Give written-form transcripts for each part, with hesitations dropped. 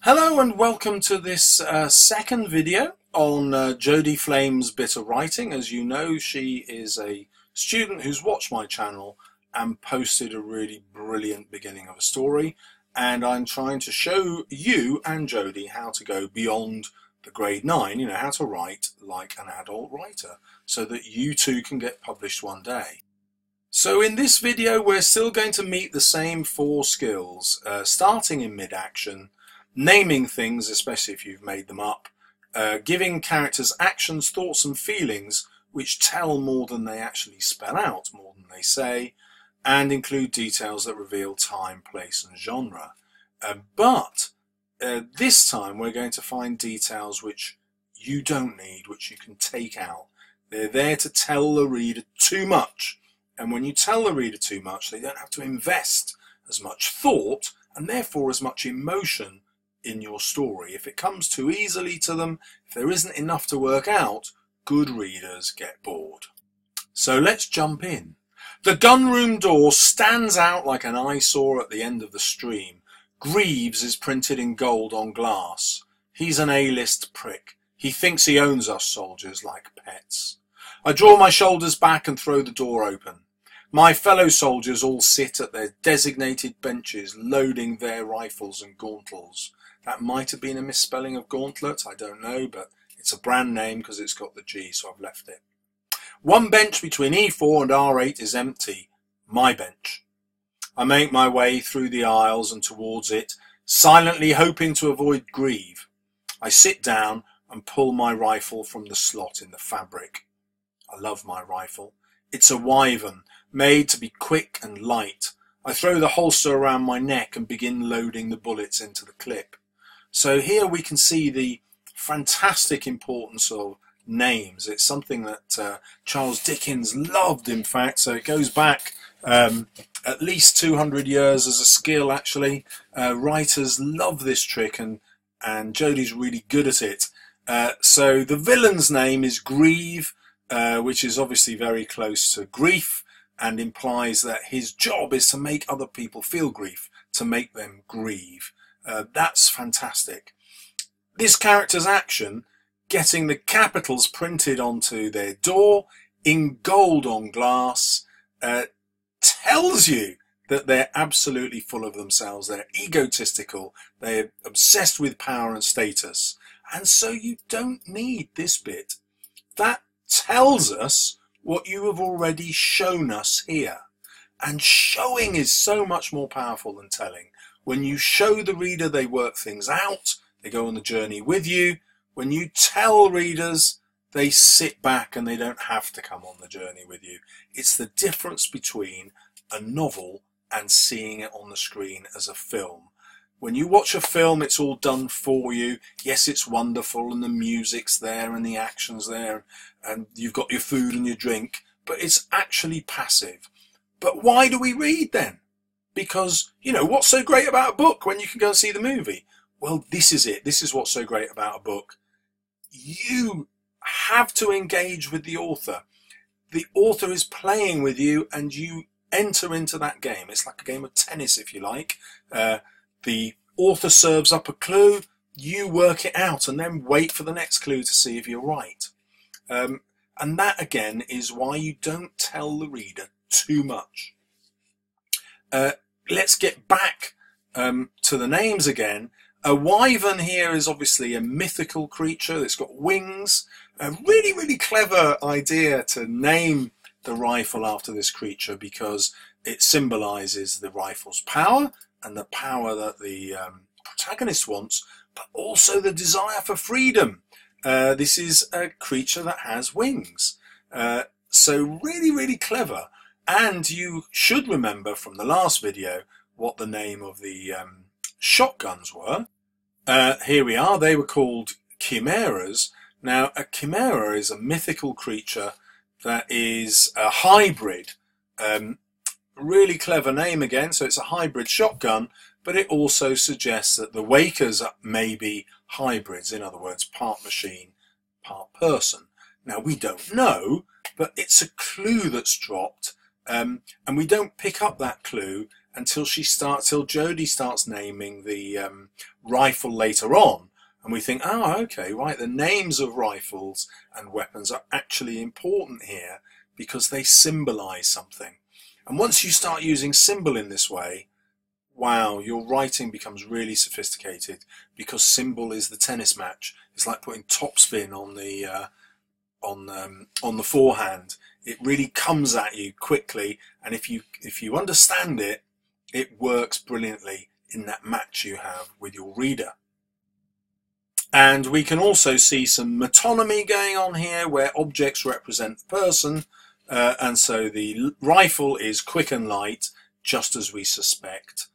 Hello and welcome to this second video on Jodi Flames' bit of writing. As you know, she is a student who's watched my channel and posted a really brilliant beginning of a story, and I'm trying to show you and Jodi how to go beyond the grade 9, how to write like an adult writer so that you too can get published one day. So in this video we're still going to meet the same 4 skills, starting in mid-action, naming things, especially if you've made them up, giving characters actions, thoughts and feelings which tell more than they actually spell out, more than they say, and include details that reveal time, place and genre. But this time we're going to find details which you don't need, which you can take out. They're there to tell the reader too much, and when you tell the reader too much, they don't have to invest as much thought and therefore as much emotion in your story. If it comes too easily to them, if there isn't enough to work out, good readers get bored. So let's jump in. The gunroom door stands out like an eyesore at the end of the stream. Greaves is printed in gold on glass. He's an A-list prick. He thinks he owns us soldiers like pets. I draw my shoulders back and throw the door open. My fellow soldiers all sit at their designated benches, loading their rifles and gauntles. That might have been a misspelling of gauntlet, I don't know, but it's a brand name because it's got the G, so I've left it. One bench between E4 and R8 is empty. My bench. I make my way through the aisles and towards it, silently hoping to avoid Grieve. I sit down and pull my rifle from the slot in the fabric. I love my rifle. It's a Wyvern, made to be quick and light. I throw the holster around my neck and begin loading the bullets into the clip. So here we can see the fantastic importance of names. It's something that Charles Dickens loved, in fact, so it goes back at least 200 years as a skill, actually. Writers love this trick, and Jodi's really good at it. So the villain's name is Grieve, which is obviously very close to grief, and implies that his job is to make other people feel grief, to make them grieve. That's fantastic. This character's action, getting the capitals printed onto their door in gold on glass, tells you that they're absolutely full of themselves. They're egotistical. They're obsessed with power and status. And so you don't need this bit. That tells us what you have already shown us here. And showing is so much more powerful than telling. When you show the reader, they work things out, they go on the journey with you. When you tell readers, they sit back and they don't have to come on the journey with you. It's the difference between a novel and seeing it on the screen as a film. When you watch a film, it's all done for you. Yes, it's wonderful and the music's there and the action's there and you've got your food and your drink, but it's actually passive. But why do we read then? Because, what's so great about a book when you can go and see the movie? Well, this is it. This is what's so great about a book. You have to engage with the author. The author is playing with you and you enter into that game. It's like a game of tennis, if you like. The author serves up a clue, you work it out and then wait for the next clue to see if you're right. And that, again, is why you don't tell the reader too much. Let's get back to the names again. A Wyvern here is obviously a mythical creature that's got wings. A really, really clever idea to name the rifle after this creature because it symbolises the rifle's power and the power that the protagonist wants, but also the desire for freedom. This is a creature that has wings. So really, really clever. And you should remember from the last video what the name of the shotguns were. Here we are. They were called chimeras. Now, a chimera is a mythical creature that is a hybrid. Really clever name again. So it's a hybrid shotgun, but it also suggests that the wakers may be hybrids. In other words, part machine, part person. Now, we don't know, but it's a clue that's dropped. And we don't pick up that clue until Jodi starts naming the rifle later on. And we think, oh, okay, right, the names of rifles and weapons are actually important here because they symbolize something. And once you start using symbol in this way, wow, your writing becomes really sophisticated, because symbol is the tennis match. It's like putting topspin on the forehand. It really comes at you quickly, and if you understand it, it works brilliantly in that match you have with your reader. And we can also see some metonymy going on here, where objects represent the person, and so the rifle is quick and light, just as we suspect.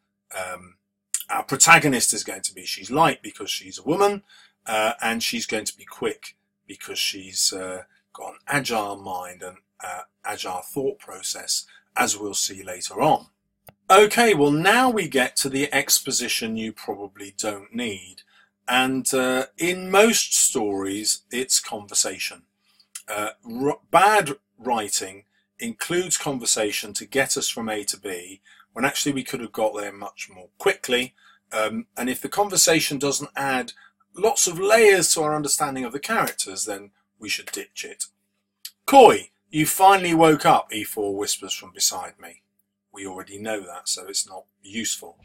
Our protagonist is going to be, she's light because she's a woman, and she's going to be quick because she's got an agile mind and agile thought process, as we'll see later on. Okay, well, now we get to the exposition you probably don't need. And in most stories, it's conversation. Bad writing includes conversation to get us from A to B, when actually we could have got there much more quickly. And if the conversation doesn't add lots of layers to our understanding of the characters, then we should ditch it. Coy, you finally woke up, E4 whispers from beside me. We already know that, so it's not useful.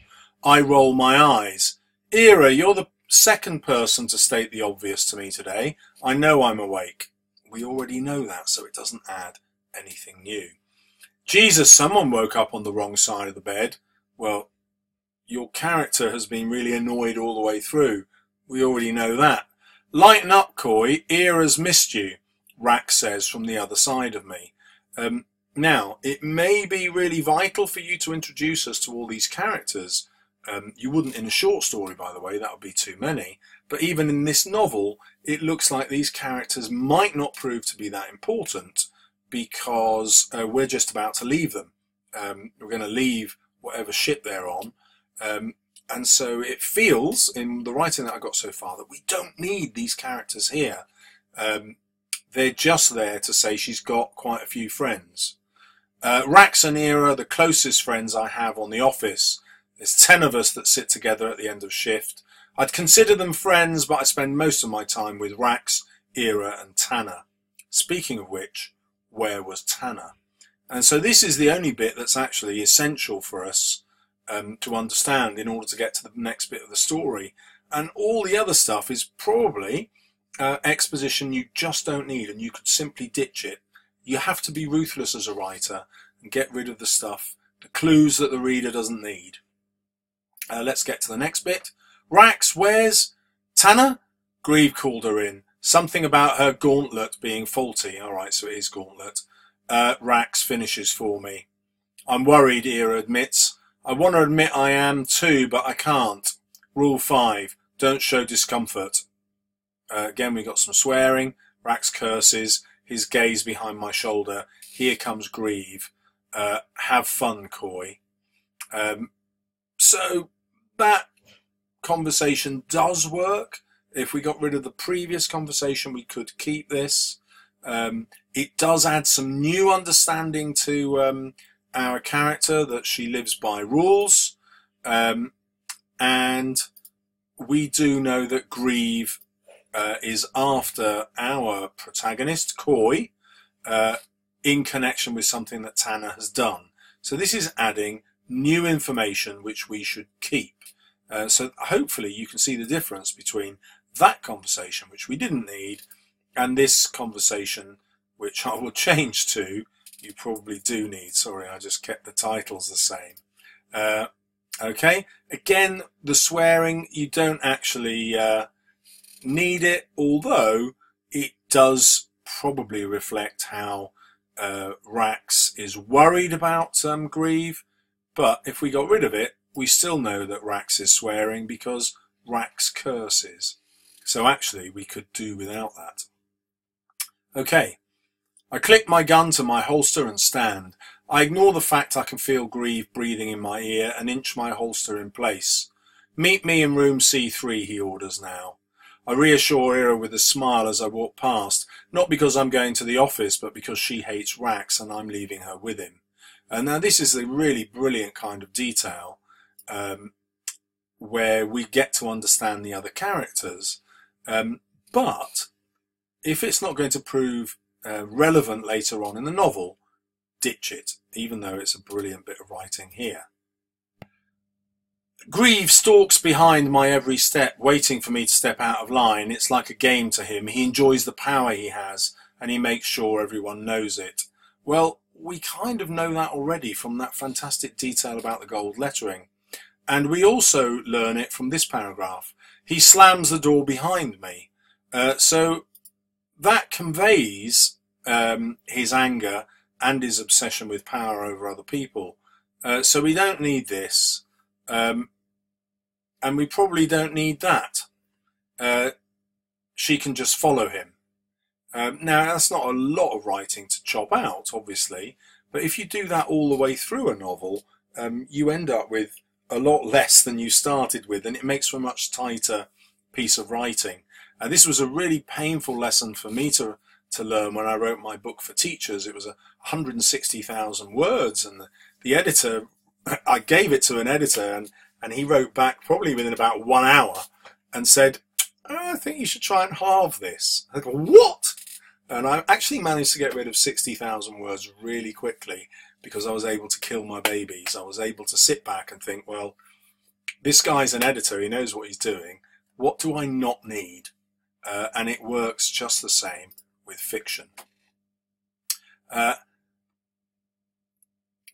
I roll my eyes. Era, you're the second person to state the obvious to me today. I know I'm awake. We already know that, so it doesn't add anything new. Jesus, someone woke up on the wrong side of the bed. Well, your character has been really annoyed all the way through. We already know that. Lighten up, Coy. Era's missed you, Rack says from the other side of me. Now, it may be really vital for you to introduce us to all these characters. You wouldn't in a short story, by the way, that would be too many. But even in this novel, it looks like these characters might not prove to be that important, because we're just about to leave them. We're going to leave whatever ship they're on. And so it feels, in the writing that I got so far, that we don't need these characters here. They're just there to say she's got quite a few friends. Rax and Era are the closest friends I have on the office. There's 10 of us that sit together at the end of shift. I'd consider them friends, but I spend most of my time with Rax, Era and Tanner. Speaking of which, where was Tanner? And so this is the only bit that's actually essential for us to understand in order to get to the next bit of the story. And all the other stuff is probably exposition you just don't need, and you could simply ditch it. You have to be ruthless as a writer and get rid of the stuff, the clues that the reader doesn't need. Let's get to the next bit. Rax, where's Tanner? Grieve called her in. Something about her gauntlet being faulty. Alright, so it is gauntlet. Rax finishes for me. I'm worried, Era admits. I want to admit I am too, but I can't. Rule 5. Don't show discomfort. Again, we got some swearing. Rax curses. His gaze behind my shoulder. Here comes Grieve. Have fun, Coy. So that conversation does work. If we got rid of the previous conversation, we could keep this. It does add some new understanding to our character, that she lives by rules. And we do know that Grieve is after our protagonist, Coy, in connection with something that Tanner has done. So this is adding new information which we should keep. So hopefully you can see the difference between that conversation, which we didn't need, and this conversation, which I will change to, you probably do need. Sorry, I just kept the titles the same. Okay, again, the swearing, you don't actually need it, although it does probably reflect how Rax is worried about Grieve. But if we got rid of it, we still know that Rax is swearing because Rax curses. So actually, we could do without that. Okay, I click my gun to my holster and stand. I ignore the fact I can feel Grieve breathing in my ear and inch my holster in place. Meet me in room C3, he orders now. I reassure Era with a smile as I walk past, not because I'm going to the office, but because she hates Rax and I'm leaving her with him. Now this is a really brilliant kind of detail where we get to understand the other characters, but if it's not going to prove relevant later on in the novel, ditch it, even though it's a brilliant bit of writing here. Grieve stalks behind my every step, waiting for me to step out of line. It's like a game to him. He enjoys the power he has, and he makes sure everyone knows it. Well, we kind of know that already from that fantastic detail about the gold lettering. And we also learn it from this paragraph. He slams the door behind me. So that conveys his anger and his obsession with power over other people. So we don't need this. And we probably don't need that. She can just follow him. Now, that's not a lot of writing to chop out, obviously, but if you do that all the way through a novel, you end up with a lot less than you started with, and it makes for a much tighter piece of writing. This was a really painful lesson for me to learn when I wrote my book for teachers. It was 160,000 words, and the editor, I gave it to an editor, and he wrote back probably within about 1 hour and said, I think you should try and halve this. I go, what? And I actually managed to get rid of 60,000 words really quickly because I was able to kill my babies. I was able to sit back and think, well, this guy's an editor, he knows what he's doing. What do I not need? And it works just the same with fiction.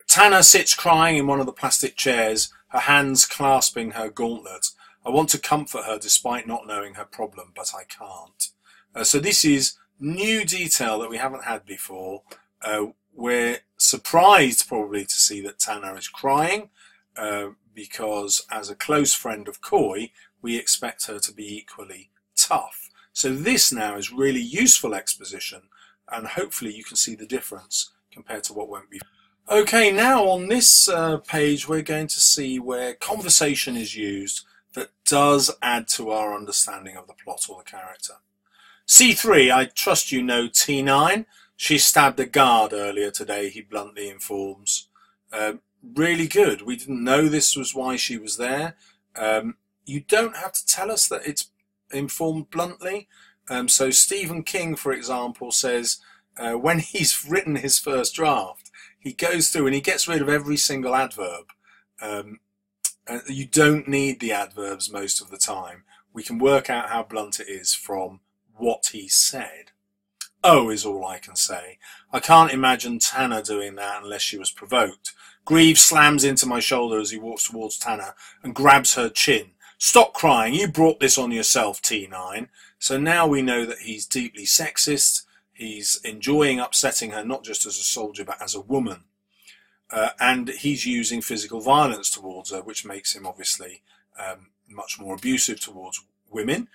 Tanner sits crying in one of the plastic chairs, her hands clasping her gauntlet. I want to comfort her despite not knowing her problem, but I can't. So this is new detail that we haven't had before. We're surprised probably to see that Tanner is crying because as a close friend of Coy, we expect her to be equally tough. So this now is really useful exposition, and hopefully you can see the difference compared to what went before. Okay, now on this page we're going to see where conversation is used that does add to our understanding of the plot or the character. C3, I trust you know T9. She stabbed a guard earlier today, he bluntly informs. Really good. We didn't know this was why she was there. You don't have to tell us that it's informed bluntly. So Stephen King, for example, says when he's written his first draft, he goes through and he gets rid of every single adverb. You don't need the adverbs most of the time. We can work out how blunt it is from what he said. Oh is all I can say. I can't imagine Tanner doing that unless she was provoked. Grieve slams into my shoulder as he walks towards Tanner and grabs her chin. Stop crying, you brought this on yourself, T9. So now we know that he's deeply sexist. He's enjoying upsetting her not just as a soldier but as a woman. And he's using physical violence towards her, which makes him obviously much more abusive towards women.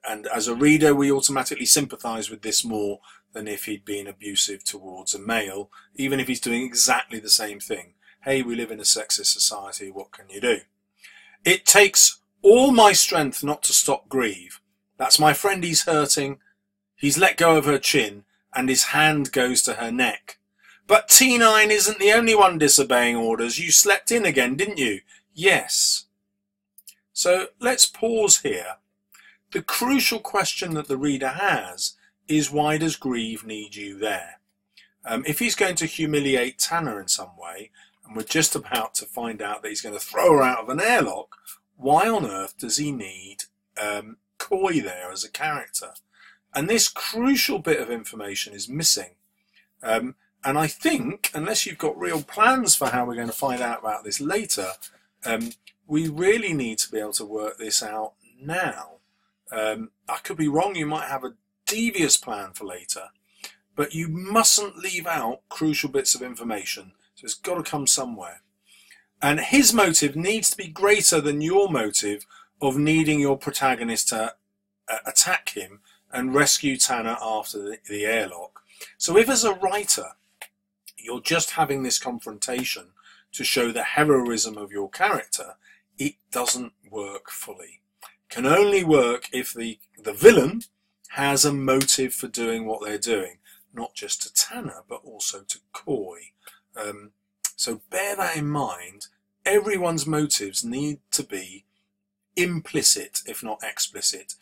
And as a reader, we automatically sympathise with this more than if he'd been abusive towards a male, even if he's doing exactly the same thing. Hey, we live in a sexist society, what can you do? It takes all my strength not to stop Grieve. That's my friend, he's hurting. He's let go of her chin, and his hand goes to her neck. But T9 isn't the only one disobeying orders. You slept in again, didn't you? Yes. So let's pause here. The crucial question that the reader has is, why does Grieve need you there? If he's going to humiliate Tanner in some way, and we're just about to find out that he's going to throw her out of an airlock, why on earth does he need Coy there as a character? And this crucial bit of information is missing. And I think, unless you've got real plans for how we're going to find out about this later, we really need to be able to work this out now. I could be wrong, you might have a devious plan for later, but you mustn't leave out crucial bits of information, so it's got to come somewhere. And his motive needs to be greater than your motive of needing your protagonist to attack him and rescue Tanner after the airlock. So if as a writer you're just having this confrontation to show the heroism of your character, it doesn't work fully. It can only work if the villain has a motive for doing what they're doing, not just to Tanner but also to Coy. So bear that in mind. Everyone's motives need to be implicit, if not explicit.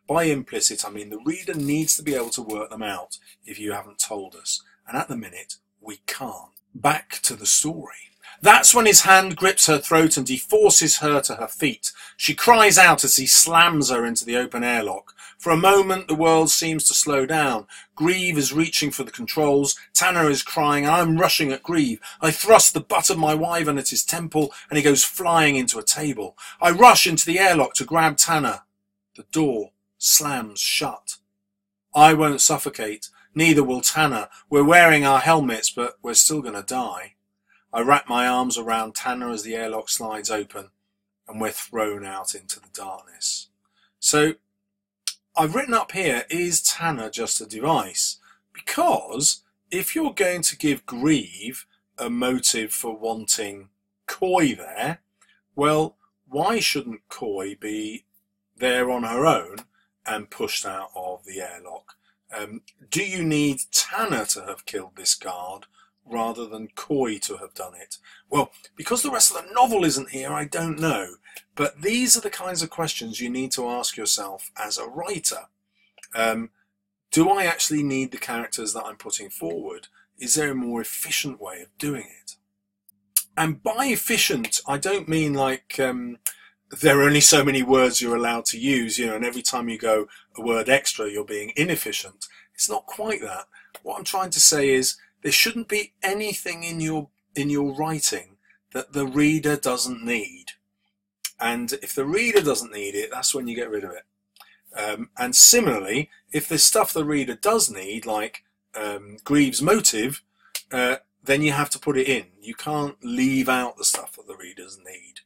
By implicit, I mean the reader needs to be able to work them out if you haven't told us. And at the minute, we can't. Back to the story. That's when his hand grips her throat and he forces her to her feet. She cries out as he slams her into the open airlock. For a moment, the world seems to slow down. Grieve is reaching for the controls. Tanner is crying. I'm rushing at Grieve. I thrust the butt of my wyvern at his temple and he goes flying into a table. I rush into the airlock to grab Tanner. The door slams shut. I won't suffocate. Neither will Tanner. We're wearing our helmets, but we're still going to die. I wrap my arms around Tanner as the airlock slides open and we're thrown out into the darkness. So I've written up here, is Tanner just a device? Because if you're going to give Grieve a motive for wanting Coy there, well, why shouldn't Coy be there on her own and pushed out of the airlock? Do you need Tanner to have killed this guard rather than Coy to have done it? Well, because the rest of the novel isn't here, I don't know. But these are the kinds of questions you need to ask yourself as a writer. Do I actually need the characters that I'm putting forward? Is there a more efficient way of doing it? And by efficient, I don't mean like there are only so many words you're allowed to use, you know, and every time you go a word extra, you're being inefficient. It's not quite that. What I'm trying to say is there shouldn't be anything in your writing that the reader doesn't need. And if the reader doesn't need it, that's when you get rid of it. And similarly, if there's stuff the reader does need, like Grieve's motive, then you have to put it in. You can't leave out the stuff that the readers need.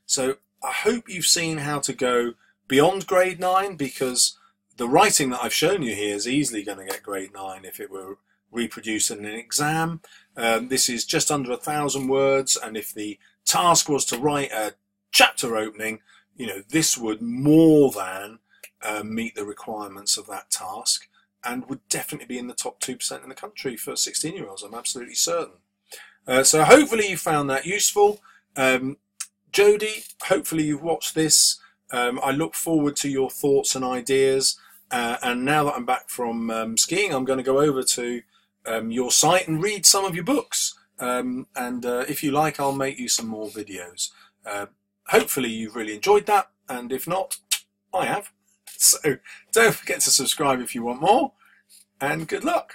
So I hope you've seen how to go beyond grade 9, because the writing that I've shown you here is easily going to get grade 9 if it were reproduced in an exam. This is just under 1,000 words, and if the task was to write a chapter opening, you know, this would more than meet the requirements of that task, and would definitely be in the top 2% in the country for 16-year-olds, I'm absolutely certain. So hopefully you found that useful. Jodi, hopefully you've watched this. I look forward to your thoughts and ideas. And now that I'm back from skiing, I'm going to go over to your site and read some of your books. And if you like, I'll make you some more videos. Hopefully you've really enjoyed that. And if not, I have. So don't forget to subscribe if you want more. And good luck.